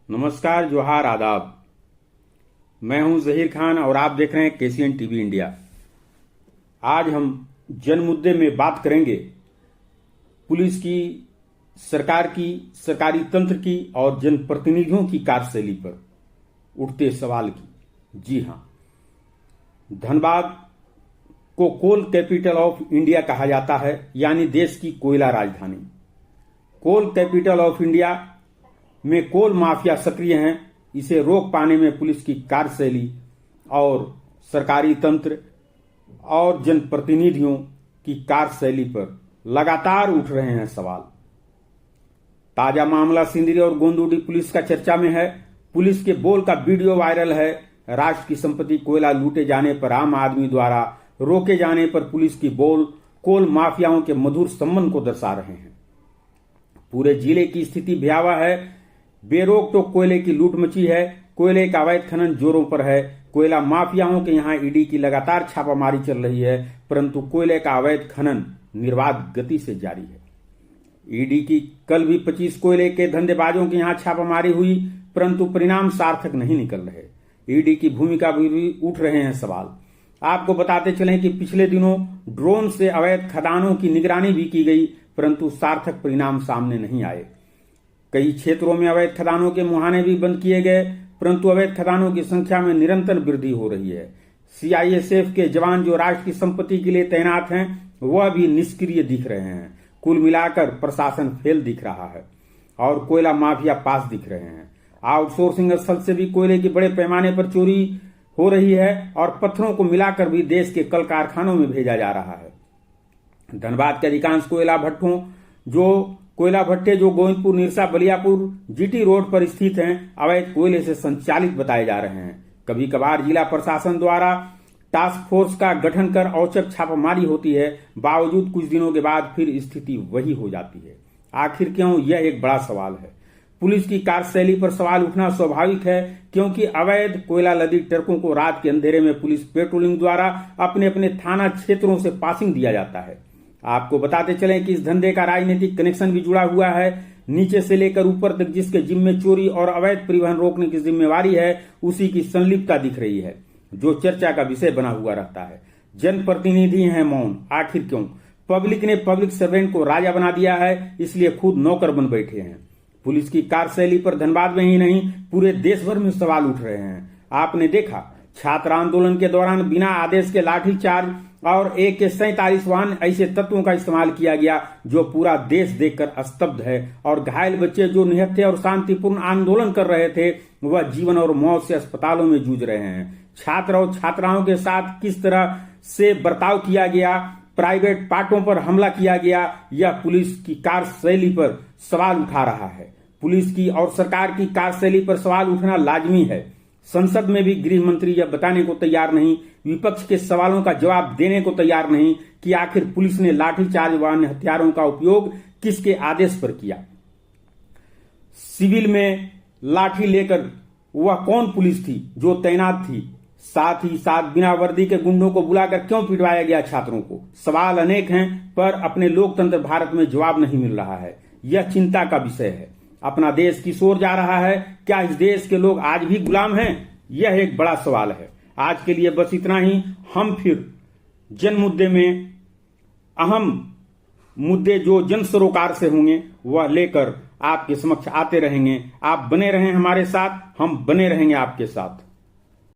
नमस्कार, जोहार, आदाब। मैं हूं जहीर खान और आप देख रहे हैं केसीएन टीवी इंडिया। आज हम जन मुद्दे में बात करेंगे पुलिस की, सरकार की, सरकारी तंत्र की और जनप्रतिनिधियों की कार्यशैली पर उठते सवाल की। जी हां, धनबाद को कोल कैपिटल ऑफ इंडिया कहा जाता है, यानी देश की कोयला राजधानी। कोल कैपिटल ऑफ इंडिया में कोल माफिया सक्रिय हैं। इसे रोक पाने में पुलिस की कार्यशैली और सरकारी तंत्र और जनप्रतिनिधियों की कार्यशैली पर लगातार उठ रहे हैं सवाल। ताजा मामला सिंदरी और गोंदुडी पुलिस का चर्चा में है। पुलिस के बोल का वीडियो वायरल है। राष्ट्र की संपत्ति कोयला लूटे जाने पर आम आदमी द्वारा रोके जाने पर पुलिस की बोल कोल माफियाओं के मधुर संबंध को दर्शा रहे हैं। पूरे जिले की स्थिति भयावह है। बेरोक टोक कोयले की लूट मची है। कोयले का अवैध खनन जोरों पर है। कोयला माफियाओं के यहां ईडी की लगातार छापामारी चल रही है, परंतु कोयले का अवैध खनन निर्बाध गति से जारी है। ईडी की कल भी 25 कोयले के धंधेबाजों के यहां छापामारी हुई, परंतु परिणाम सार्थक नहीं निकल रहे। ईडी की भूमिका भी उठ रहे हैं सवाल। आपको बताते चलें कि पिछले दिनों ड्रोन से अवैध खदानों की निगरानी भी की गई, परंतु सार्थक परिणाम सामने नहीं आए। कई क्षेत्रों में अवैध खदानों के मुहाने भी बंद किए गए, परंतु अवैध खदानों की संख्या में निरंतर वृद्धि हो रही है। सीआईएसएफ के जवान जो राष्ट्र की संपत्ति के लिए तैनात हैं, वह भी निष्क्रिय दिख रहे हैं। कुल मिलाकर प्रशासन फेल दिख रहा है और कोयला माफिया पास दिख रहे हैं। आउटसोर्सिंग स्थल से भी कोयले की बड़े पैमाने पर चोरी हो रही है और पत्थरों को मिलाकर भी देश के कल कारखानों में भेजा जा रहा है। धनबाद के अधिकांश कोयला भट्टे जो गोविंदपुर, निरसा, बलियापुर, जीटी रोड पर स्थित हैं, अवैध कोयले से संचालित बताए जा रहे हैं। कभी कभार जिला प्रशासन द्वारा टास्क फोर्स का गठन कर औचक छापामारी होती है, बावजूद कुछ दिनों के बाद फिर स्थिति वही हो जाती है। आखिर क्यों, यह एक बड़ा सवाल है। पुलिस की कार्यशैली पर सवाल उठना स्वाभाविक है, क्योंकि अवैध कोयला लदी ट्रकों को रात के अंधेरे में पुलिस पेट्रोलिंग द्वारा अपने अपने थाना क्षेत्रों से पासिंग दिया जाता है। आपको बताते चलें कि इस धंधे का राजनीतिक कनेक्शन भी जुड़ा हुआ है। नीचे से लेकर ऊपर तक जिसके जिम्मे चोरी और अवैध परिवहन रोकने की जिम्मेवारी है, उसी की संलिप्तता दिख रही है, जो चर्चा का विषय बना हुआ रहता है। जनप्रतिनिधि हैं मौन। आखिर क्यों? पब्लिक ने पब्लिक सर्वेंट को राजा बना दिया है, इसलिए खुद नौकर बन बैठे हैं। पुलिस की कार्यशैली पर धनबाद में ही नहीं, पूरे देश भर में सवाल उठ रहे हैं। आपने देखा, छात्र आंदोलन के दौरान बिना आदेश के लाठीचार्ज और AK-47 वाहन ऐसे तत्वों का इस्तेमाल किया गया, जो पूरा देश देखकर स्तब्ध है। और घायल बच्चे जो निहत्थे और शांतिपूर्ण आंदोलन कर रहे थे, वह जीवन और मौत से अस्पतालों में जूझ रहे हैं। छात्र और छात्राओं के साथ किस तरह से बर्ताव किया गया, प्राइवेट पार्टों पर हमला किया गया, यह पुलिस की कार्यशैली पर सवाल उठा रहा है। पुलिस की और सरकार की कार्यशैली पर सवाल उठना लाजमी है। संसद में भी गृह मंत्री यह बताने को तैयार नहीं, विपक्ष के सवालों का जवाब देने को तैयार नहीं कि आखिर पुलिस ने लाठीचार्ज व अन्य हथियारों का उपयोग किसके आदेश पर किया। सिविल में लाठी लेकर वह कौन पुलिस थी जो तैनात थी? साथ ही साथ बिना वर्दी के गुंडों को बुलाकर क्यों पिटवाया गया छात्रों को? सवाल अनेक हैं, पर अपने लोकतंत्र भारत में जवाब नहीं मिल रहा है। यह चिंता का विषय है। अपना देश किस ओर जा रहा है? क्या इस देश के लोग आज भी गुलाम हैं? यह एक बड़ा सवाल है। आज के लिए बस इतना ही। हम फिर जन मुद्दे में अहम मुद्दे जो जन सरोकार से होंगे, वह लेकर आपके समक्ष आते रहेंगे। आप बने रहें हमारे साथ, हम बने रहेंगे आपके साथ।